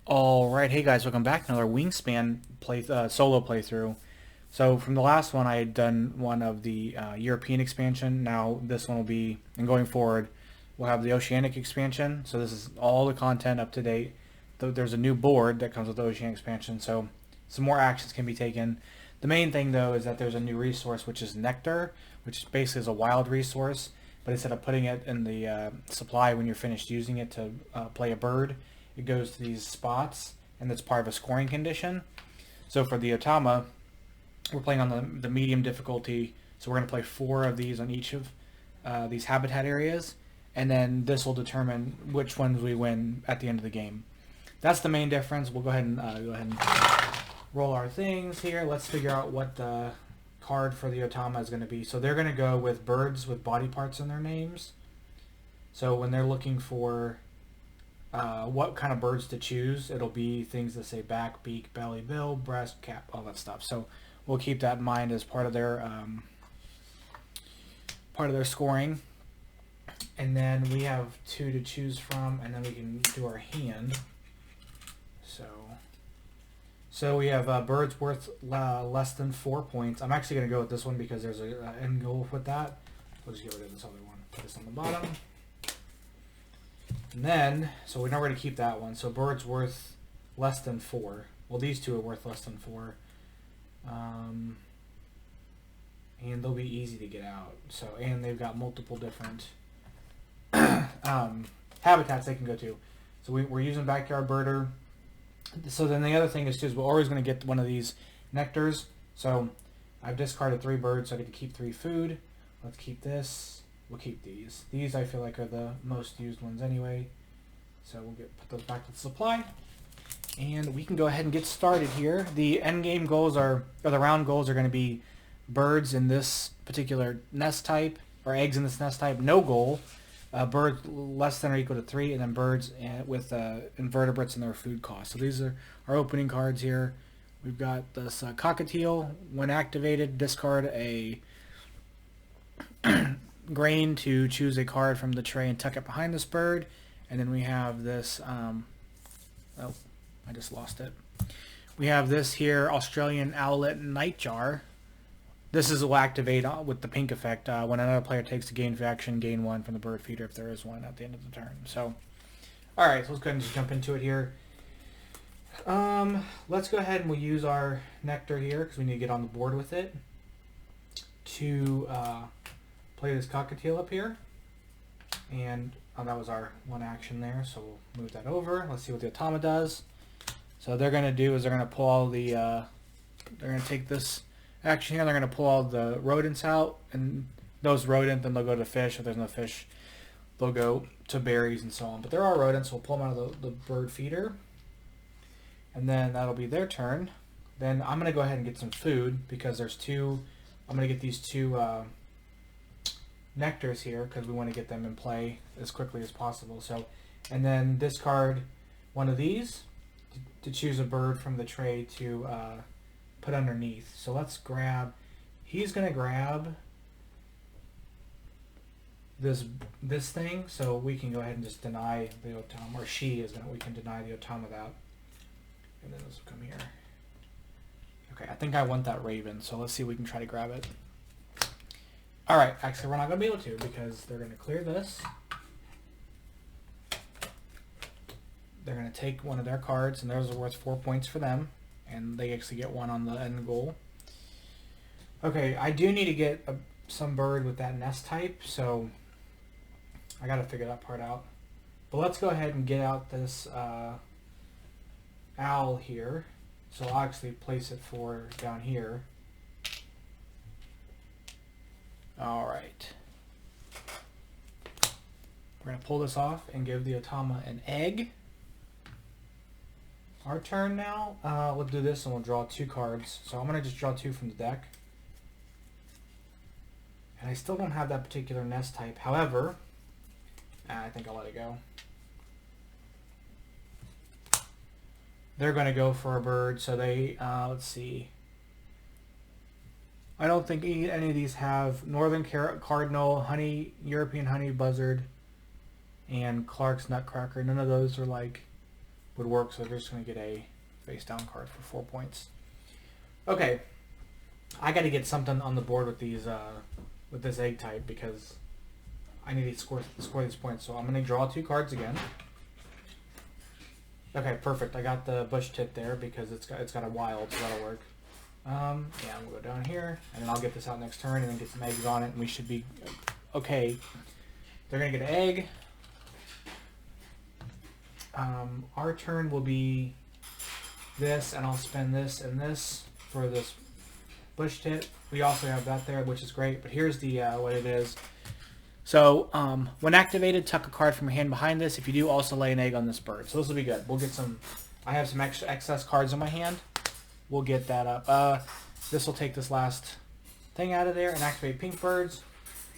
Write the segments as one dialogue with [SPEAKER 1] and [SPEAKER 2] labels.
[SPEAKER 1] Alright, hey guys, welcome back to another Wingspan solo playthrough. So from the last one I had done one of the European expansion. Now this one will be, and going forward, we'll have the Oceanic expansion. So this is all the content up to date. There's a new board that comes with the Oceanic expansion, so some more actions can be taken. The main thing though is that there's a new resource which is Nectar, which basically is a wild resource, but instead of putting it in the supply when you're finished using it to play a bird, it goes to these spots, and that's part of a scoring condition. So for the Otama, we're playing on the medium difficulty, so we're going to play 4 of these on each of these habitat areas, and then this will determine which ones we win at the end of the game. That's the main difference. We'll go ahead and roll our things here. Let's figure out what the card for the Otama is going to be. So they're going to go with birds with body parts in their names. So when they're looking for what kind of birds to choose, it'll be things that say back, beak, belly, bill, breast, cap, all that stuff. So we'll keep that in mind as part of their scoring. And then we have 2 to choose from, and then we can do our hand. So we have birds worth less than 4 points. I'm actually going to go with this one because there's an end goal with that. We'll just get rid of this other one. Put this on the bottom. And then, so we know we're going to keep that one. So birds worth less than 4. Well, these 2 are worth less than 4. And they'll be easy to get out. So, and they've got multiple different habitats they can go to. So we're using backyard birder. So then the other thing is too, is we're always going to get one of these nectars. So I've discarded 3 birds, so I get to keep 3 food. Let's keep this. We'll keep these. These I feel like are the most used ones anyway. So we'll put those back to the supply. And we can go ahead and get started here. The end game goals or the round goals are going to be birds in this particular nest type, or eggs in this nest type, no goal. Birds less than or equal to 3, and then birds with invertebrates in their food cost. So these are our opening cards here. We've got this cockatiel. When activated, discard a grain to choose a card from the tray and tuck it behind this bird. And then we have this, oh, I just lost it. We have this here, Australian owlet nightjar. This will activate with the pink effect when another player takes a gain action, gain 1 from the bird feeder if there is one at the end of the turn. So, alright, so let's go ahead and just jump into it here. Let's go ahead and we'll use our nectar here because we need to get on the board with it to play this cockatiel up here. And that was our 1 action there, so we'll move that over. Let's see what the Otama does. So they're going to do is they're going to pull all the, they're going to take this action here, they're going to pull all the rodents out, and those rodents, then they'll go to fish. If there's no fish, they'll go to berries and so on. But there are rodents, so we'll pull them out of the bird feeder. And then that'll be their turn. Then I'm going to go ahead and get some food because there's 2, I'm going to get these 2 nectars here because we want to get them in play as quickly as possible. So, and then discard one of these to choose a bird from the tray to put underneath. So let's grab, he's going to grab this thing, so we can go ahead and just deny the Otama, or she is going to, we can deny the Otama that. And then this will come here. Okay, I think I want that raven, so let's see if we can try to grab it. Alright, actually we're not going to be able to because they're going to clear this. They're going to take one of their cards, and theirs are worth 4 points for them, and they actually get 1 on the end goal. Okay, I do need to get some bird with that nest type, so I got to figure that part out. But let's go ahead and get out this owl here. So I'll actually place it for down here. Alright. We're going to pull this off and give the Otama an egg. Our turn now. We'll do this and we'll draw 2 cards. So I'm going to just draw 2 from the deck. And I still don't have that particular nest type. However, I think I'll let it go. They're going to go for a bird. So they, let's see. I don't think any of these have Northern Cardinal, Honey, European Honey Buzzard, and Clark's Nutcracker. None of those are like would work, so they're just going to get a face down card for 4 points. Okay, I got to get something on the board with these with this egg type because I need to score these points. So I'm going to draw 2 cards again. Okay, perfect. I got the bush tit there because it's got a wild, so that'll work. Yeah, I'm gonna go down here, and then I'll get this out next turn, and then get some eggs on it, and we should be okay. They're gonna get an egg. Our turn will be this, and I'll spend this and this for this bush tit. We also have that there, which is great. But here's the what it is. So when activated, tuck a card from your hand behind this. If you do, also lay an egg on this bird. So this will be good. We'll get some. I have some extra excess cards in my hand. We'll get that up. This will take this last thing out of there and activate pink birds.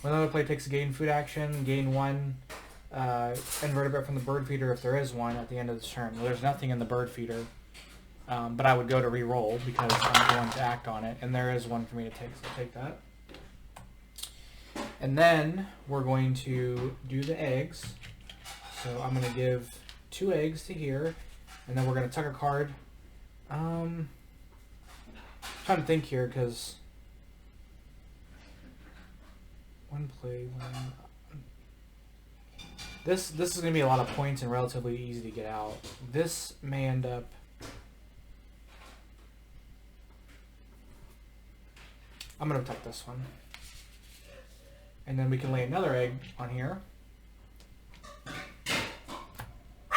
[SPEAKER 1] When another player takes a gain food action, gain 1 invertebrate from the bird feeder if there is one at the end of the turn. Well, there's nothing in the bird feeder, but I would go to re-roll because I'm going to act on it, and there is one for me to take, so I'll take that. And then we're going to do the eggs. So I'm going to give 2 eggs to here, and then we're going to tuck a card. I'm trying to think here because one play, one. This is going to be a lot of points and relatively easy to get out. This may end up. I'm going to tuck this one. And then we can lay another egg on here.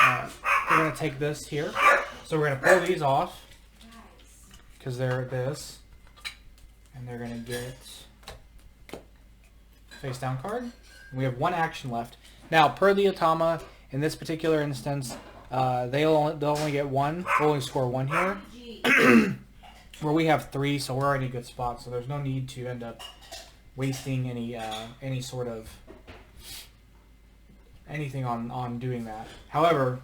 [SPEAKER 1] We're going to take this here. So we're going to pull these off because they're this. And they're going to get face down card. And we have 1 action left. Now, per the Otama, in this particular instance, they'll only get 1. We'll only score 1 here. Where we have 3, so we're already in a good spot. So there's no need to end up wasting any sort of anything on doing that. However,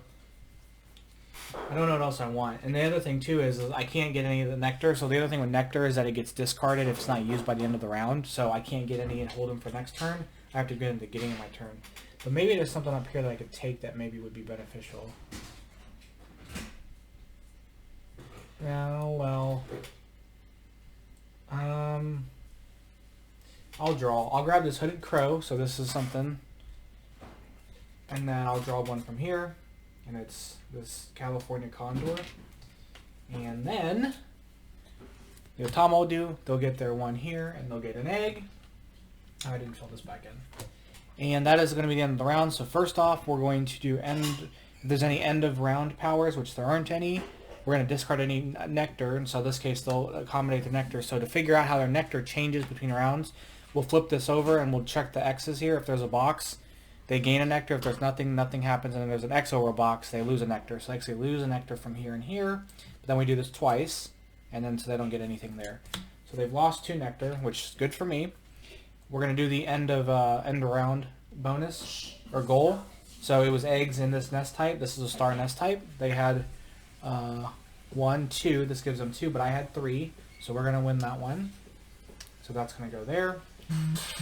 [SPEAKER 1] I don't know what else I want. And the other thing too is I can't get any of the nectar. So the other thing with nectar is that it gets discarded if it's not used by the end of the round. So I can't get any and hold them for next turn. I have to get into getting in my turn. But maybe there's something up here that I could take that maybe would be beneficial. Yeah, well. I'll draw. I'll grab this hooded crow, so this is something. And then I'll draw one from here. And it's this California condor. And then the Otama will do. They'll get their 1 here, and they'll get an egg. I didn't fill this back in. And that is going to be the end of the round. So first off, we're going to do end. If there's any end of round powers, which there aren't any, we're going to discard any nectar. And so in this case, they'll accommodate the nectar. So to figure out how their nectar changes between rounds, we'll flip this over and we'll check the X's here. If there's a box, they gain a nectar. If there's nothing, nothing happens. And then there's an X over a box, they lose a nectar. So they actually lose a nectar from here and here. But then we do this twice, and then so they don't get anything there. So they've lost 2 nectar, which is good for me. We're going to do the end of round bonus or goal. So it was eggs in this nest type. This is a star nest type. They had 1, 2. This gives them 2, but I had 3. So we're going to win that one. So that's going to go there. Let's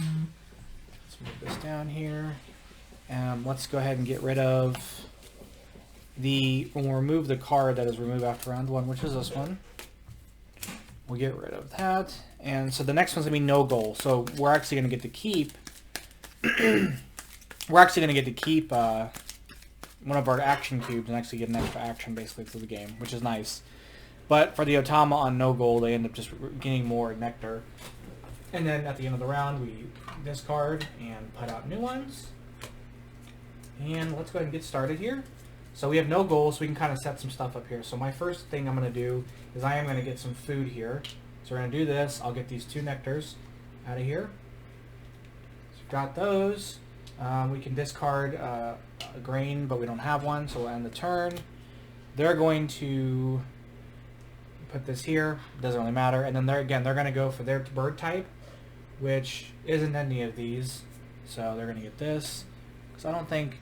[SPEAKER 1] move this down here. Let's go ahead and get rid of when we remove the card that is removed after round 1, which is this one. We'll get rid of that. And so the next one's going to be no goal. So we're actually going to get to keep one of our action cubes and actually get an extra action basically through the game, which is nice. But for the Otama on no goal, they end up just getting more nectar. And then at the end of the round, we discard and put out new ones. And let's go ahead and get started here. So we have no goals, so we can kind of set some stuff up here. So my first thing I'm going to do is I am going to get some food here. So we're going to do this. I'll get these 2 nectars out of here. So we've got those. We can discard a grain, but we don't have one, so we'll end the turn. They're going to put this here. Doesn't really matter. And then they're going to go for their bird type, which isn't any of these. So they're going to get this. Because I don't think...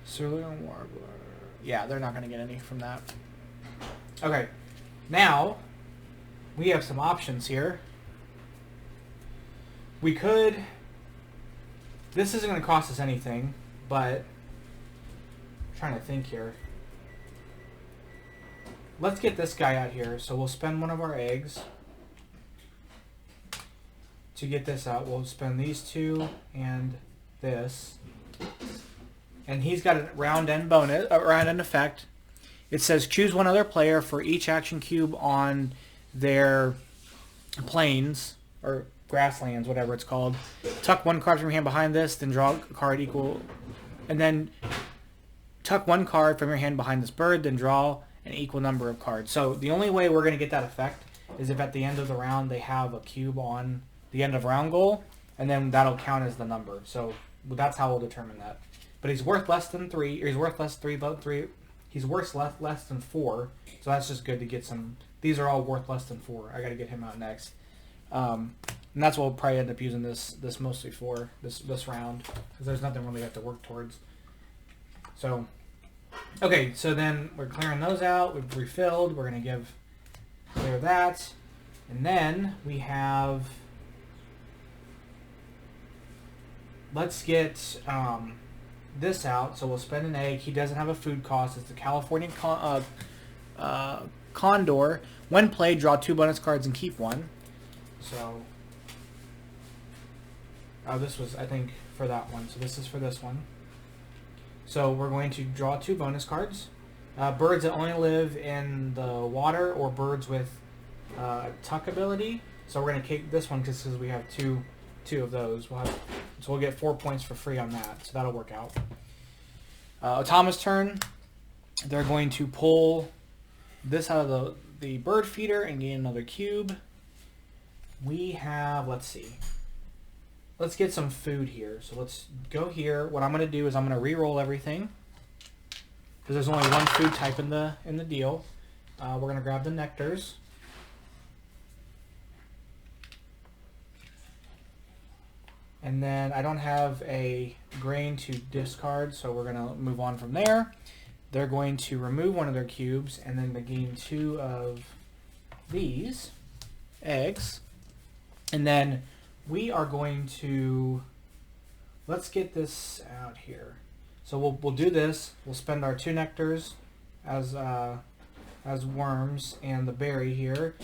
[SPEAKER 1] Cerulean Warbler. Yeah, they're not going to get any from that. Okay. Now, we have some options here. We could... This isn't going to cost us anything, but trying to think here. Let's get this guy out here. So we'll spend one of our eggs to get this out. We'll spend these two and this. And he's got a round end bonus, a round end effect. It says choose one other player for each action cube on their plains or grasslands, whatever it's called. Tuck one card from your hand behind this, then draw a card equal, and then tuck one card from your hand behind this bird, then draw an equal number of cards. So the only way we're going to get that effect is if at the end of the round they have a cube on the end of round goal, and then that'll count as the number. So that's how we'll determine that. But he's worth less than 3, or he's worth less 3, but 3. He's worth less than 4, so that's just good to get some. These are all worth less than 4. I got to get him out next, and that's what we'll probably end up using this mostly for this round, because there's nothing really we have to work towards. So, okay, so then we're clearing those out. We've refilled. We're gonna clear that, and then we have. Let's get this out. So we'll spend an egg. He doesn't have a food cost. It's the California Condor. When played, draw 2 bonus cards and keep 1. So, this was, I think, for that one. So this is for this one. So we're going to draw 2 bonus cards. Birds that only live in the water, or birds with tuck ability. So we're going to keep this one because we have two of those. So we'll get 4 points for free on that. So that'll work out. Otama's turn. They're going to pull this out of the bird feeder and gain another cube. We have, let's see. Let's get some food here. So let's go here. What I'm going to do is I'm going to re-roll everything, because there's only one food type in the deal. We're going to grab the nectars. And then I don't have a grain to discard, so we're going to move on from there. They're going to remove one of their cubes, and then they gain 2 of these eggs. And then we are going to, let's get this out here. So we'll do this. We'll spend our 2 nectars as worms and the berry here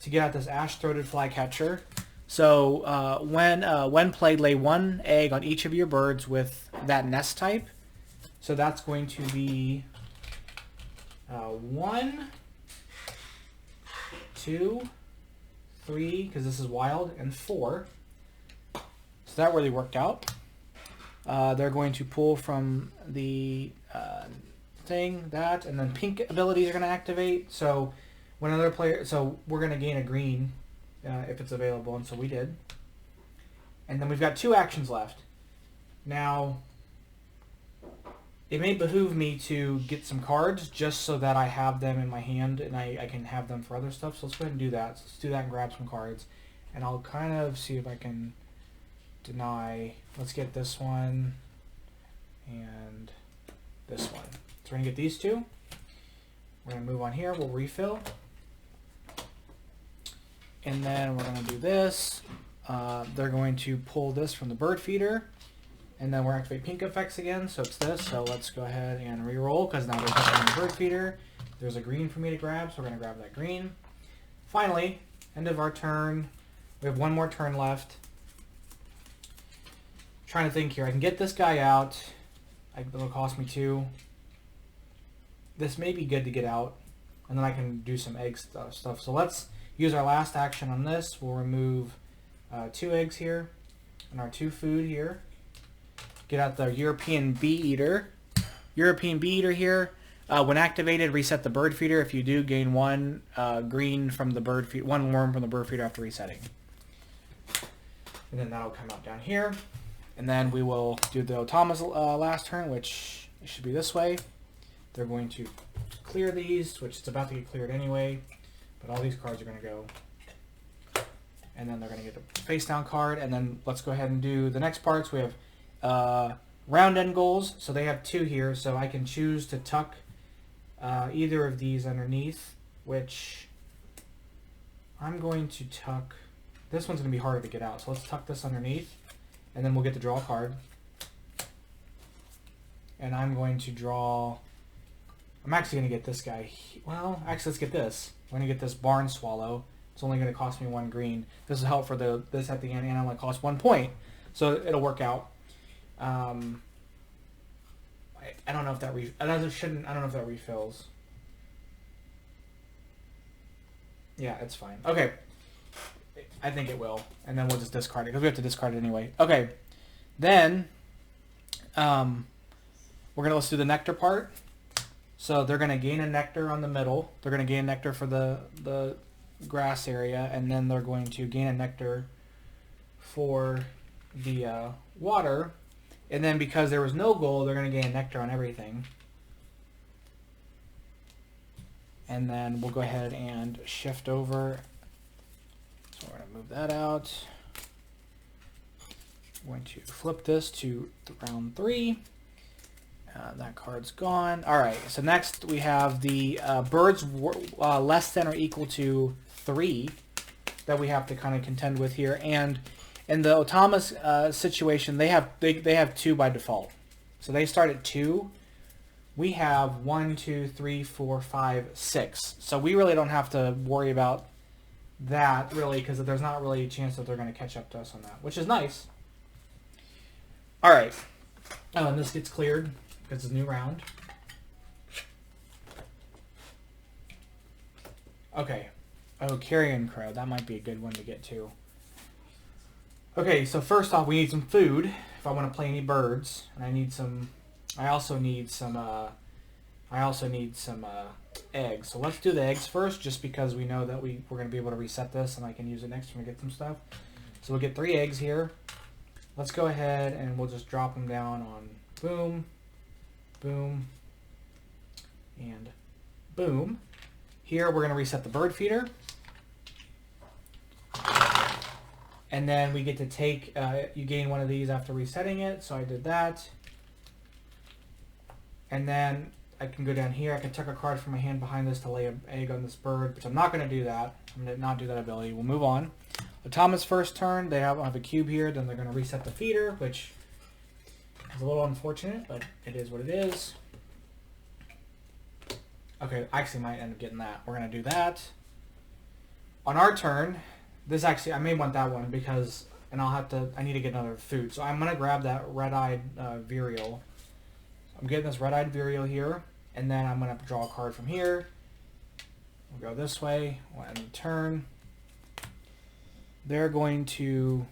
[SPEAKER 1] to get out this ash-throated flycatcher. So when played, lay 1 egg on each of your birds with that nest type. So that's going to be 1, 2, 3, because this is wild, and 4. So that really worked out. They're going to pull from the thing, that, and then pink abilities are going to activate. So when another player, so we're going to gain a green if it's available, and so we did. And then we've got 2 actions left. Now, it may behoove me to get some cards just so that I have them in my hand and I can have them for other stuff. So let's go ahead and do that. So let's do that and grab some cards. And I'll kind of see if I can deny. Let's get this one and this one. So we're going to get these 2. We're going to move on here. We'll refill. And then we're going to do this. They're going to pull this from the bird feeder. And then we're activate pink effects again. So it's this. So let's go ahead and re-roll, because now there's nothing in the bird feeder. There's a green for me to grab, so we're going to grab that green. Finally, end of our turn. We have 1 more turn left. Trying to think here. I can get this guy out. It'll cost me 2. This may be good to get out. And then I can do some egg stuff. So let's use our last action on this. We'll remove 2 eggs here and our 2 food here. Get out the European Bee Eater. European Bee Eater here. When activated, reset the bird feeder. If you do, gain 1 green from the bird feeder, 1 worm from the bird feeder after resetting. And then that'll come out down here. And then we will do the Otama's last turn, which should be this way. They're going to clear these, which is about to get cleared anyway. But all these cards are going to go. And then they're going to get a face down card. And then let's go ahead and do the next parts. We have round end goals. So they have 2 here. So I can choose to tuck either of these underneath, which I'm going to tuck. This one's going to be harder to get out. So let's tuck this underneath. And then we'll get to draw a card. And I'm going to draw... I'm actually going to get this guy. Well, actually, let's get this. I'm going to get this barn swallow. It's only going to cost me 1 green. This will help for this at the end, and it only costs 1 point. So it'll work out. I don't know if that I don't know if that refills. Yeah, it's fine. Okay. I think it will. And then we'll just discard it, because we have to discard it anyway. Okay. Then, let's do the nectar part. So they're going to gain a nectar on the middle. They're going to gain a nectar for the grass area, and then they're going to gain a nectar for the water. And then because there was no goal, they're going to gain a nectar on everything. And then we'll go ahead and shift over. So we're going to move that out. I'm going to flip this to round 3. That card's gone. All right, so next we have the birds less than or equal to 3 that we have to kind of contend with here. And in the Otama's situation, they have 2 by default. So they start at 2. We have 1, 2, 3, 4, 5, 6. So we really don't have to worry about that, really, because there's not really a chance that they're going to catch up to us on that, which is nice. All right. Oh, and this gets cleared because it's a new round. Okay. Oh, carrion crow. That might be a good one to get to. Okay, so first off, we need some food if I want to play any birds, and I need some. I also need some eggs. So let's do the eggs first, just because we know that we're going to be able to reset this, and I can use it next time we get some stuff. So we'll get 3 eggs here. Let's go ahead and we'll just drop them down on boom, boom, and boom. Here we're going to reset the bird feeder. And then we get to take, you gain 1 of these after resetting it, so I did that. And then I can go down here, I can tuck a card from my hand behind this to lay an egg on this bird, which I'm not going to do that. I'm going to not do that ability. We'll move on. Otama's first turn, they have a cube here, then they're going to reset the feeder, which is a little unfortunate, but it is what it is. Okay, I actually might end up getting that. We're going to do that. On our turn, this actually, I may want that one because, and I need to get another food. So I'm going to grab that red-eyed Vireo. I'm getting this red-eyed Vireo here, and then I'm going to draw a card from here. We'll go this way. We'll end the turn. They're going to,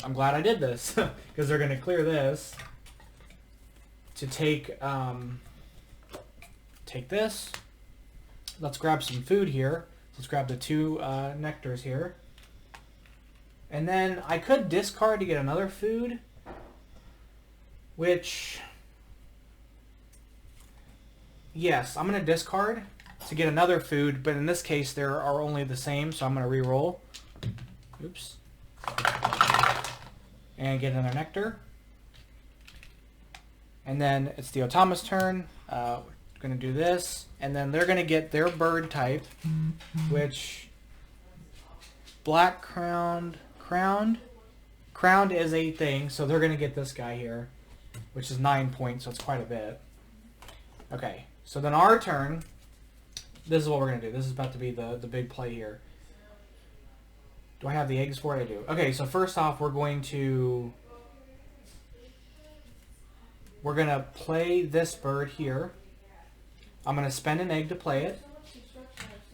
[SPEAKER 1] I'm glad I did this, because they're going to clear this to take this. Let's grab some food here. Let's grab the 2 nectars here. And then I could discard to get another food, which... Yes, I'm going to discard to get another food, but in this case, there are only the same, so I'm going to re-roll. Oops. And get another nectar. And then it's the Otama's turn. We're going to do this, and then they're going to get their bird type, which black crowned is a thing, so they're going to get this guy here, which is 9 points, so it's quite a bit. Okay. So then our turn, this is what we're going to do. This is about to be the big play here. Do I have the eggs for it? I do. Okay, so first off, we're going to play this bird here. I'm going to spend an egg to play it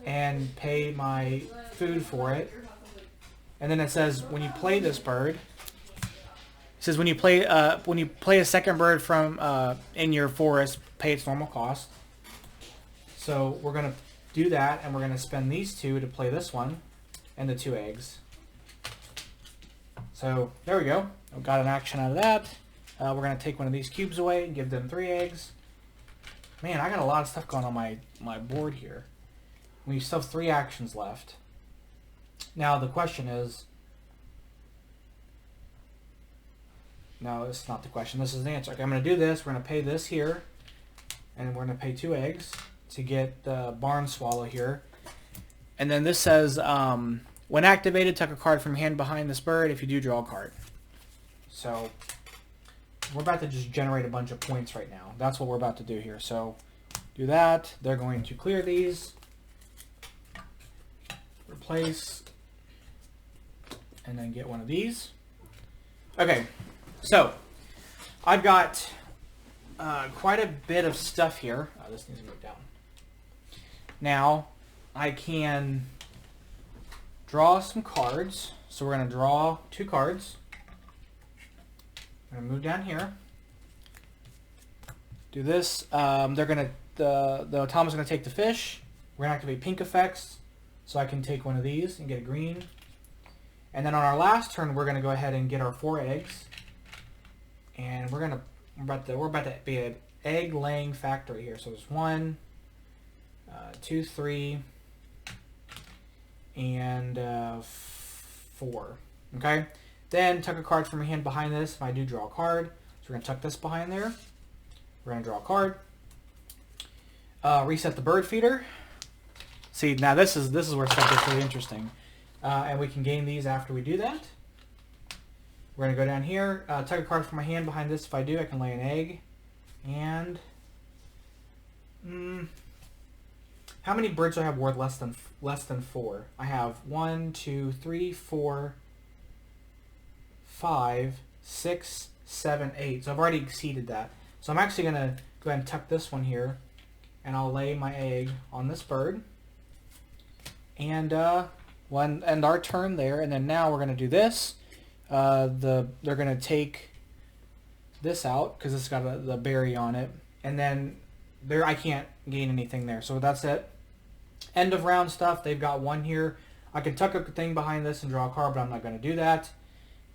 [SPEAKER 1] and pay my food for it. And then it says when you play this bird, it says when you play a second bird from in your forest, pay its normal cost. So we're going to do that, and we're going to spend these 2 to play this one, and the 2 eggs. So there we go. I've got an action out of that. We're going to take one of these cubes away and give them 3 eggs. Man, I got a lot of stuff going on my board here. We still have 3 actions left. Now the question is... No, this is not the question. This is the answer. Okay, I'm going to do this. We're going to pay this here, and we're going to pay 2 eggs to get the barn swallow here. And then this says, when activated, tuck a card from hand behind this bird. If you do, draw a card. So We're about to just generate a bunch of points right now. That's what we're about to do here. So do that. They're going to clear these. Replace. And then get one of these. Okay, so I've got quite a bit of stuff here. Oh, this needs to move down. Now I can draw some cards. So we're going to draw 2 cards. I'm going to move down here. Do this. They're going to the automa's going to take the fish. We're going to activate pink effects, so I can take one of these and get a green. And then on our last turn, we're going to go ahead and get our 4 eggs, and we're about to be an egg laying factory here. So there's 1, 2, 3, and 4. Okay. Then tuck a card from your hand behind this. If I do draw a card, so we're going to tuck this behind there. We're going to draw a card. Reset the bird feeder. See, now this is where stuff gets really interesting. And we can gain these after we do that. We're going to go down here. Tuck a card from my hand behind this. If I do, I can lay an egg. And how many birds do I have worth less than 4? I have 1, 2, 3, 4, 5, 6, 7, 8. So I've already exceeded that. So I'm actually going to go ahead and tuck this one here, and I'll lay my egg on this bird. And we'll end our turn there. And then now we're going to do this. They're going to take this out because it's got the berry on it. And then I can't gain anything there. So that's it. End of round stuff. They've got 1 here. I can tuck a thing behind this and draw a card, but I'm not going to do that.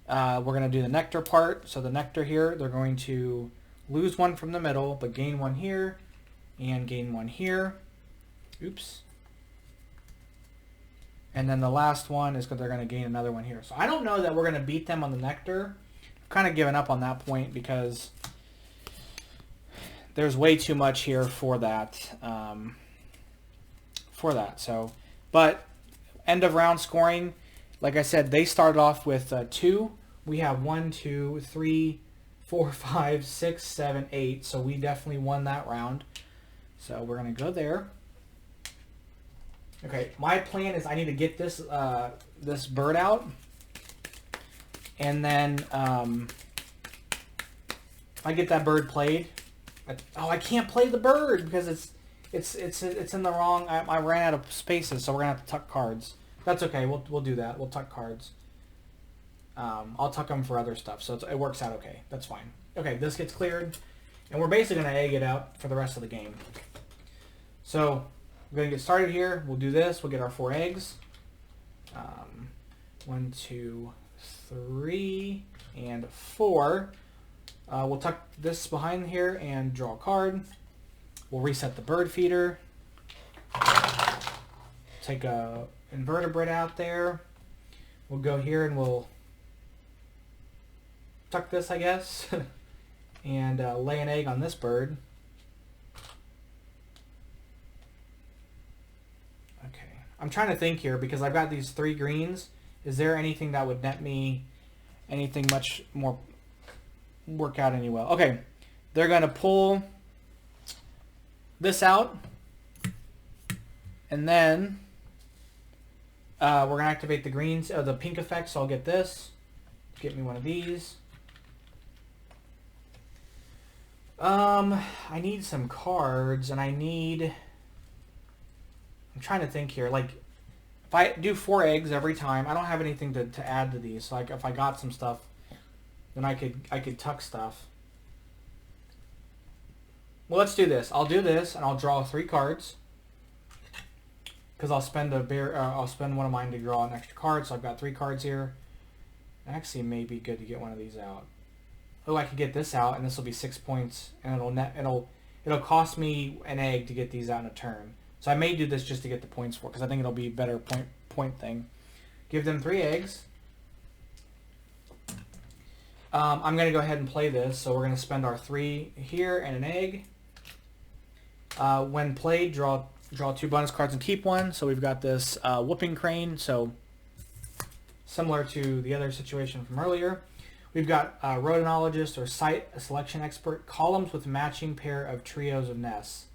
[SPEAKER 1] We're going to do the nectar part. So the nectar here, they're going to lose 1 from the middle, but gain 1 here and gain 1 here. Oops. And then the last one is because they're going to gain another 1 here. So I don't know that we're going to beat them on the nectar. I've kind of given up on that point because there's way too much here for that. So, but end of round scoring, like I said, they started off with 2. We have 1, 2, 3, 4, 5, 6, 7, 8. So we definitely won that round. So we're going to go there. Okay, my plan is I need to get this this bird out, and then I get that bird played. I can't play the bird because it's in the wrong. I ran out of spaces, so we're gonna have to tuck cards. That's okay. We'll do that. We'll tuck cards. I'll tuck them for other stuff, so it works out okay. That's fine. Okay, this gets cleared, and we're basically gonna egg it out for the rest of the game. So we're going to get started here. We'll do this. We'll get our 4 eggs. 1, 2, 3, and 4. We'll tuck this behind here and draw a card. We'll reset the bird feeder. Take a invertebrate out there. We'll go here and we'll tuck this, I guess, and lay an egg on this bird. I'm trying to think here because I've got these 3 greens. Is there anything that would net me anything much more work out any well? Okay, they're going to pull this out, and then we're going to activate the greens, the pink effect. So I'll get this. Get me one of these. I need some cards, and I'm trying to think here. Like, if I do 4 eggs every time, I don't have anything to add to these. So like, if I got some stuff, then I could tuck stuff. Well, let's do this. I'll do this, and I'll draw 3 cards because I'll spend I'll spend one of mine to draw an extra card. So I've got 3 cards here. Actually, it may be good to get one of these out. Oh, I could get this out, and this will be 6 points, and it'll cost me an egg to get these out in a turn. So I may do this just to get the points for it, because I think it'll be a better point thing. Give them 3 eggs. I'm going to go ahead and play this. So we're going to spend our 3 here and an egg. When played, draw 2 bonus cards and keep 1. So we've got this whooping crane. So similar to the other situation from earlier. We've got rodentologist or site selection expert, columns with matching pair of trios of nests.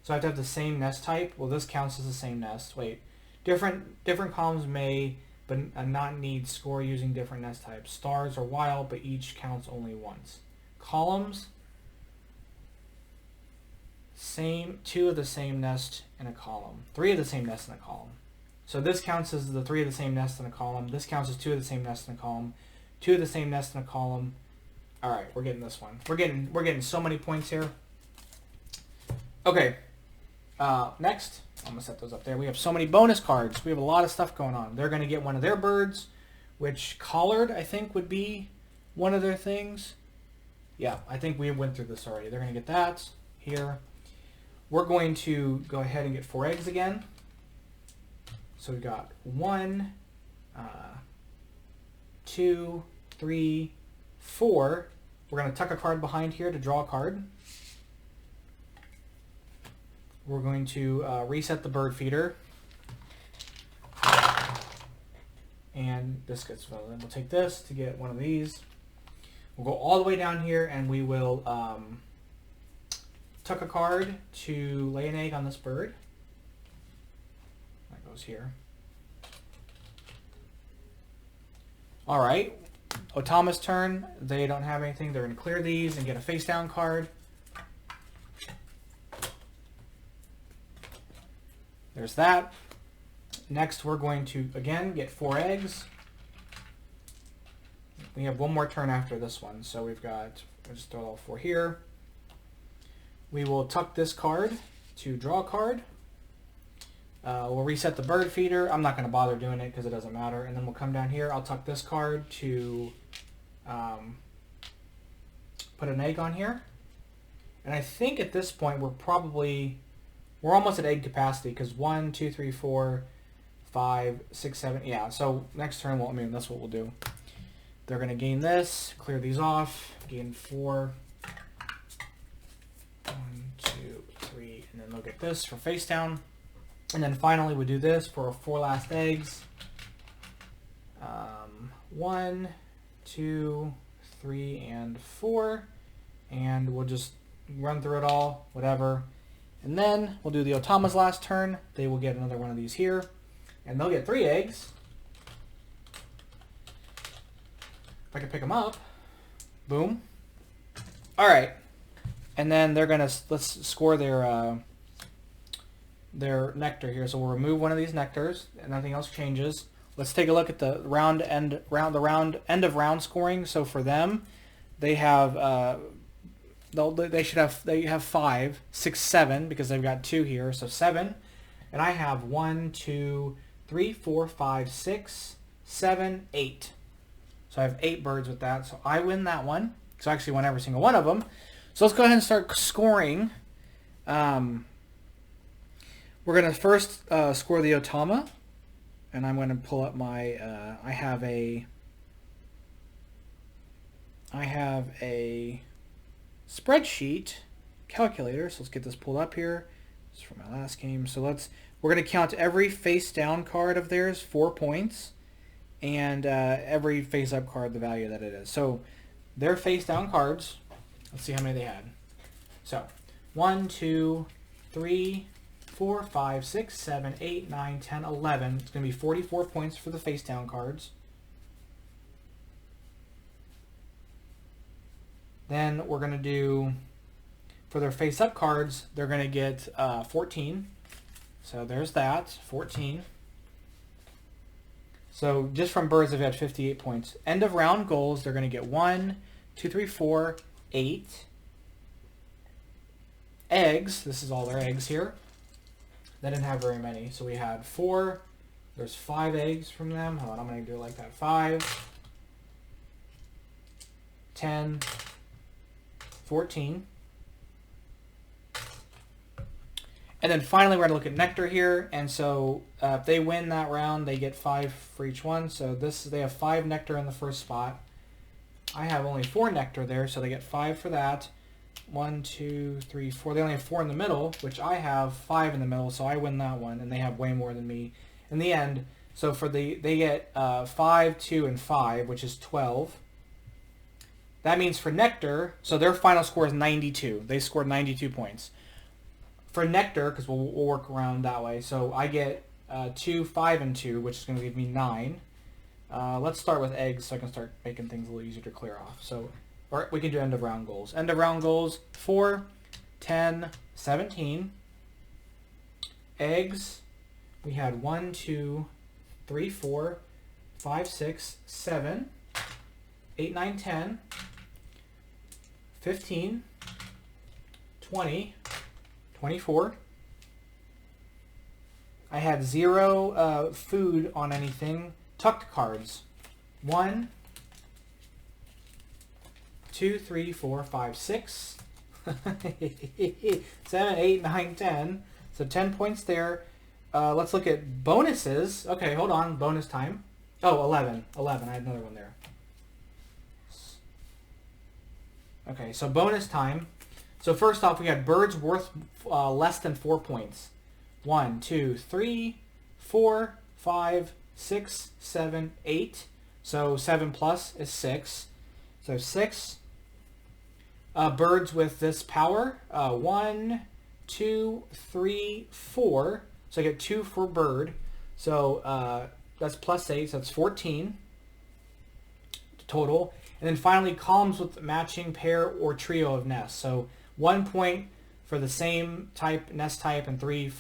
[SPEAKER 1] So I have to have the same nest type. Well, this counts as the same nest. Wait, different columns may but not need score using different nest types. Stars are wild, but each counts only once. Columns, two of the same nest in a column. 3 of the same nests in a column. So this counts as the 3 of the same nests in a column. This counts as 2 of the same nests in a column. 2 of the same nests in a column. All right, we're getting this one. We're getting so many points here. Okay. Next, I'm gonna set those up there. We have so many bonus cards. We have a lot of stuff going on. They're gonna get one of their birds, which collared I think would be one of their things. Yeah, I think we went through this already. They're gonna get that here. We're going to go ahead and get 4 eggs again. So we've got 1, 2, 3, 4. We're going to tuck a card behind here to draw a card. We're going to reset the bird feeder. And this gets, well, then we'll take this to get one of these. We'll go all the way down here and we will tuck a card to lay an egg on this bird. That goes here. All right, Otama's turn. They don't have anything. They're going to clear these and get a face down card. There's that. Next, we're going to, again, get 4 eggs. We have one more turn after this one. So we've got, we'll just throw all 4 here. We will tuck this card to draw a card. We'll reset the bird feeder. I'm not going to bother doing it because it doesn't matter. And then we'll come down here. I'll tuck this card to put an egg on here. And I think at this point we're almost at egg capacity because 1, 2, 3, 4, 5, 6, 7. Yeah, so next turn, well, I mean, that's what we'll do. They're going to gain this, clear these off, gain 4. 1, 2, 3, and then they'll get this for face down. And then finally we do this for our 4 last eggs. 1, 2, 3, and 4. And we'll just run through it all, whatever. And then we'll do the Otama's last turn. They will get another one of these here. And they'll get 3 eggs. If I can pick them up. Boom. All right. And then they're going to, let's score their nectar here. So we'll remove one of these nectars and nothing else changes. Let's take a look at the end of round scoring. So for them, they have they have 5, 6, 7 because they've got 2 here. So 7. And I have 1, 2, 3, 4, 5, 6, 7, 8. So I have 8 birds with that. So I win that one. So I actually won every single one of them. So let's go ahead and start scoring. We're going to first score the Otama. And I'm going to pull up my, I have a spreadsheet calculator. So let's get this pulled up here. This is from my last game. So we're going to count every face down card of theirs, 4 points. And every face up card, the value that it is. So their face down cards, let's see how many they had. So 1, 2, 3, 4, 5, 6, 7, 8, 9, 10, 11. It's going to be 44 points for the face down cards. Then we're going to do, for their face up cards, they're going to get 14. So there's that, 14. So just from birds, they've had 58 points. End of round goals, they're going to get 1, 2, 3, 4, 8. Eggs, this is all their eggs here. They didn't have very many. So we had 4. There's 5 eggs from them. Hold on, I'm going to do it like that. 5, 10, 14. And then finally, we're going to look at nectar here. And so if they win that round, they get 5 for each one. So they have 5 nectar in the first spot. I have only 4 nectar there, so they get 5 for that. 1, 2, 3, 4. They only have 4 in the middle, which I have 5 in the middle, so I win that one, and they have way more than me in the end. So they get 5, 2, and 5, which is 12. That means for Nectar, so their final score is 92. They scored 92 points. For Nectar, because we'll work around that way, so I get 2, 5, and 2, which is going to give me 9. Let's start with eggs so I can start making things a little easier to clear off. So, or we can do end of round goals. End of round goals, 4, 10, 17. Eggs, we had 1, 2, 3, 4, 5, 6, 7, 8, 9, 10, 15, 20, 24. I had 0 food on anything. Tucked cards. 1, 2, 3, 4, 5, 6, 7, 8, 9, 10. So 10 points there. Let's look at bonuses. Okay, hold on. Bonus time. Oh, 11. 11. I had another one there. Okay, so bonus time. So first off, we had birds worth less than 4 points. 1, 2, 3, 4, 5, 6, 7, 8. So 7 plus is 6. So 6. Birds with this power. 1, 2, 3, 4. So I get 2 for bird. So that's plus 8. So that's 14 total. And then finally, columns with matching pair or trio of nests. So 1 point for the same type nest type, and 1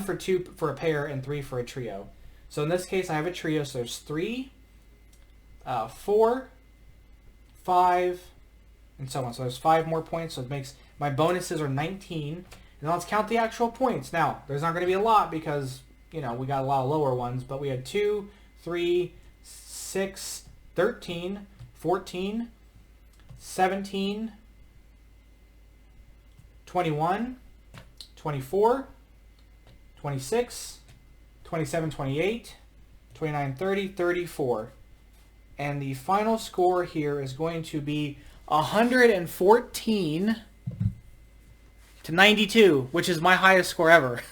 [SPEAKER 1] for 2 for a pair and 3 for a trio. So in this case, I have a trio. So there's 3, 4, 5, and so on. So there's 5 more points. So it makes my bonuses are 19. And let's count the actual points. Now, there's not going to be a lot because, you know, we got a lot of lower ones, but we had 2, 3, 6, 13, 14, 17, 21, 24, 26, 27, 28, 29, 30, 34. And the final score here is going to be 114 to 92, which is my highest score ever.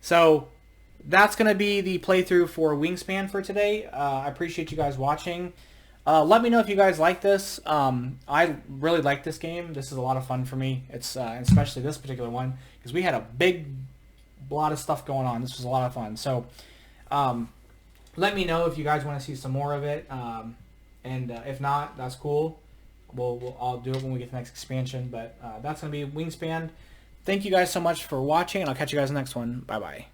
[SPEAKER 1] So that's going to be the playthrough for Wingspan for today. I appreciate you guys watching. Let me know if you guys like this. I really like this game. This is a lot of fun for me. It's especially this particular one because we had a lot of stuff going on. This was a lot of fun. So let me know if you guys want to see some more of it. And if not, that's cool. I'll do it when we get to the next expansion. But that's going to be Wingspan. Thank you guys so much for watching, and I'll catch you guys in the next one. Bye-bye.